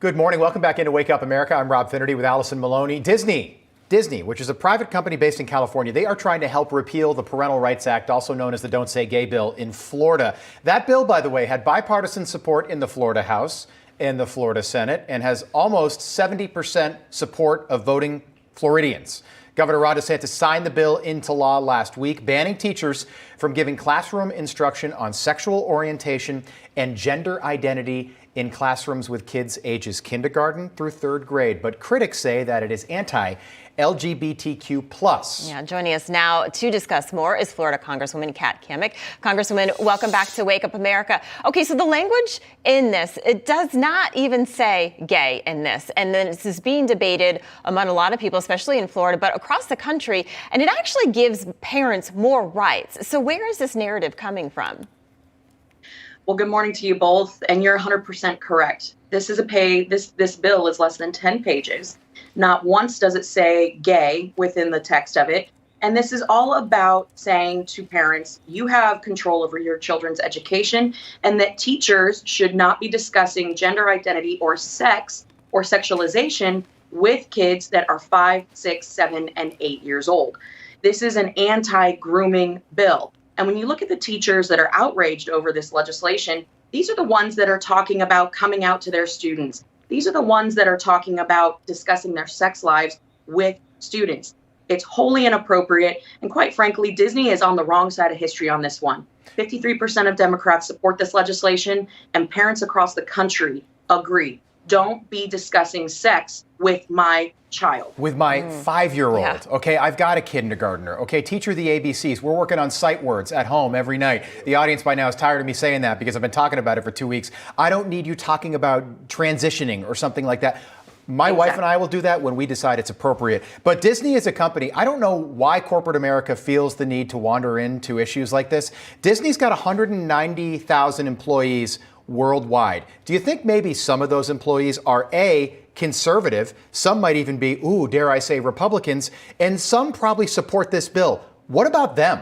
Good morning. Welcome back into Wake Up America. I'm Rob Finnerty with Allison Maloney. Disney, which is a private company based in California, they are trying to help repeal the Parental Rights Act, also known as the Don't Say Gay bill, in Florida. That bill, by the way, had bipartisan support in the Florida House and the Florida Senate and has almost 70% support of voting Floridians. Governor Ron DeSantis signed the bill into law last week, banning teachers from giving classroom instruction on sexual orientation and gender identity in classrooms with kids ages kindergarten through third grade. But critics say that it is anti-LGBTQ+. Yeah, joining us now to discuss more is Florida Congresswoman Cammack. Congresswoman, welcome back to Wake Up America. Okay, so the language in this, it does not even say gay in this. And then this is being debated among a lot of people, especially in Florida, but across the country. And it actually gives parents more rights. So where is this narrative coming from? Well, good morning to you both, and you're 100% correct. This bill is less than 10 pages. Not once does it say gay within the text of it. And this is all about saying to parents, you have control over your children's education, and that teachers should not be discussing gender identity or sex or sexualization with kids that are 5, 6, 7, and 8 years old. This is an anti-grooming bill. And when you look at the teachers that are outraged over this legislation, these are the ones that are talking about coming out to their students. These are the ones that are talking about discussing their sex lives with students. It's wholly inappropriate. And quite frankly, Disney is on the wrong side of history on this one. 53% of Democrats support this legislation, and parents across the country agree. Don't be discussing sex with my child. With my 5-year-old. Yeah. Okay, I've got a kindergartner. Okay, teach her the ABCs. We're working on sight words at home every night. The audience by now is tired of me saying that because I've been talking about it for 2 weeks. I don't need you talking about transitioning or something like that. My wife and I will do that when we decide it's appropriate. But Disney is a company, I don't know why corporate America feels the need to wander into issues like this. Disney's got 190,000 employees worldwide. Do you think maybe some of those employees are A, conservative, some might even be, dare I say, Republicans, and some probably support this bill? What about them?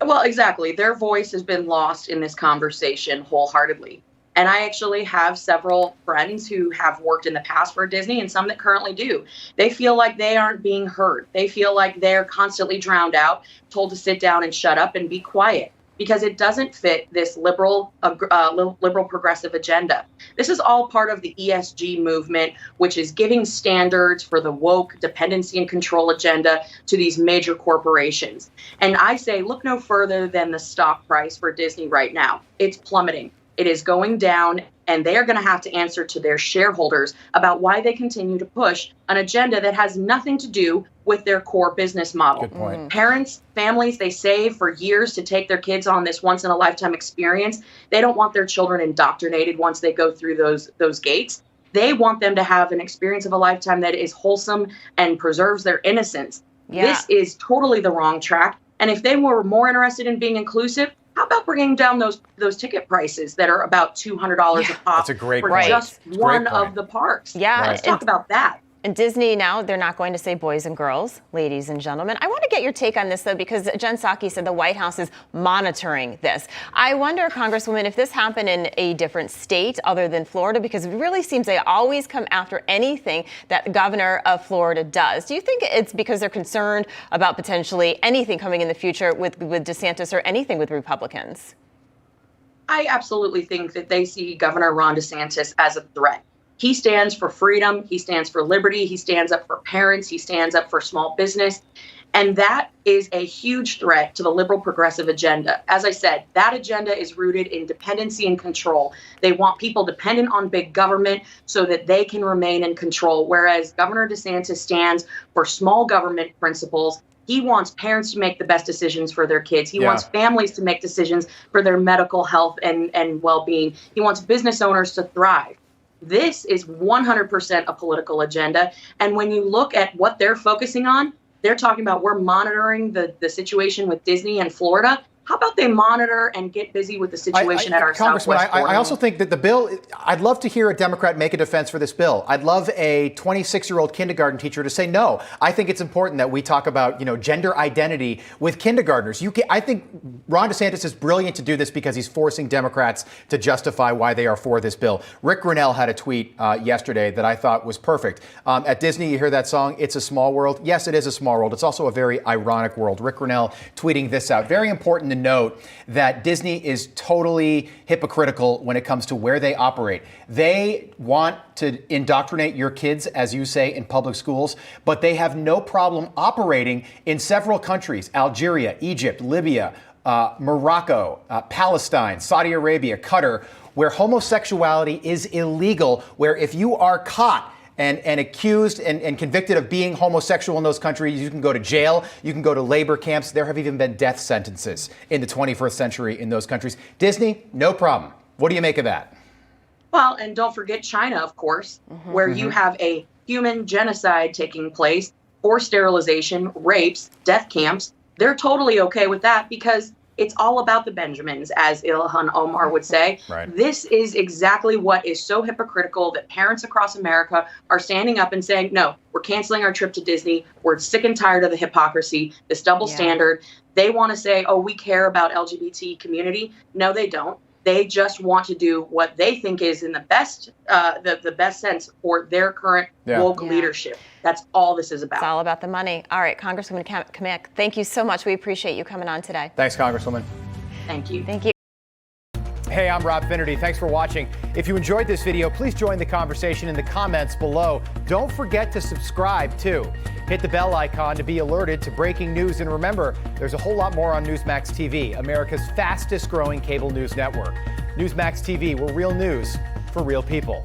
Well, exactly. Their voice has been lost in this conversation wholeheartedly. And I actually have several friends who have worked in the past for Disney and some that currently do. They feel like they aren't being heard. They feel like they're constantly drowned out, told to sit down and shut up and be quiet, because it doesn't fit this liberal progressive agenda. This is all part of the ESG movement, which is giving standards for the woke dependency and control agenda to these major corporations. And I say, look no further than the stock price for Disney right now. It's plummeting. It is going down, and they are going to have to answer to their shareholders about why they continue to push an agenda that has nothing to do with their core business model. Good point. Parents, families, they save for years to take their kids on this once-in-a-lifetime experience. They don't want their children indoctrinated once they go through those gates. They want them to have an experience of a lifetime that is wholesome and preserves their innocence. Yeah. This is totally the wrong track. And if they were more interested in being inclusive, how about bringing down those ticket prices that are about $200 a pop? That's a great for point. just one of the parks. Yeah, let's talk about that. And Disney now, they're not going to say boys and girls, ladies and gentlemen. I want to get your take on this, though, because Jen Psaki said the White House is monitoring this. I wonder, Congresswoman, if this happened in a different state other than Florida, because it really seems they always come after anything that the governor of Florida does. Do you think it's because they're concerned about potentially anything coming in the future with DeSantis or anything with Republicans? I absolutely think that they see Governor Ron DeSantis as a threat. He stands for freedom. He stands for liberty. He stands up for parents. He stands up for small business. And that is a huge threat to the liberal progressive agenda. As I said, that agenda is rooted in dependency and control. They want people dependent on big government so that they can remain in control. Whereas Governor DeSantis stands for small government principles. He wants parents to make the best decisions for their kids. He wants families to make decisions for their medical health and well-being. He wants business owners to thrive. This is 100% a political agenda. And when you look at what they're focusing on, they're talking about we're monitoring the situation with Disney and Florida. How about they monitor and get busy with the situation at our Congressman, southwest border? I also think that the bill, I'd love to hear a Democrat make a defense for this bill. I'd love a 26-year-old kindergarten teacher to say no. I think it's important that we talk about, gender identity with kindergartners. I think Ron DeSantis is brilliant to do this because he's forcing Democrats to justify why they are for this bill. Rick Grinnell had a tweet yesterday that I thought was perfect. At Disney, you hear that song, "It's a Small World." Yes, it is a small world. It's also a very ironic world. Rick Grinnell tweeting this out. Very important to note that Disney is totally hypocritical when it comes to where they operate. They want to indoctrinate your kids, as you say, in public schools, but they have no problem operating in several countries: Algeria, Egypt, Libya, Morocco, Palestine, Saudi Arabia, Qatar, where homosexuality is illegal, where if you are caught and accused and convicted of being homosexual in those countries, you can go to jail, you can go to labor camps. There have even been death sentences in the 21st century in those countries. Disney, no problem. What do you make of that? Well, and don't forget China, of course, where you have a human genocide taking place, forced sterilization, rapes, death camps. They're totally okay with that because it's all about the Benjamins, as Ilhan Omar would say. Right. This is exactly what is so hypocritical that parents across America are standing up and saying, no, we're canceling our trip to Disney. We're sick and tired of the hypocrisy, this double standard. They want to say, oh, we care about LGBT community. No, they don't. They just want to do what they think is in the best sense for their current woke leadership. That's all this is about. It's all about the money. All right, Congresswoman Cammack, thank you so much. We appreciate you coming on today. Thanks, Congresswoman. Thank you. Thank you. Hey, I'm Rob Finnerty. Thanks for watching. If you enjoyed this video, please join the conversation in the comments below. Don't forget to subscribe, too. Hit the bell icon to be alerted to breaking news. And remember, there's a whole lot more on Newsmax TV, America's fastest growing cable news network. Newsmax TV, we're real news for real people.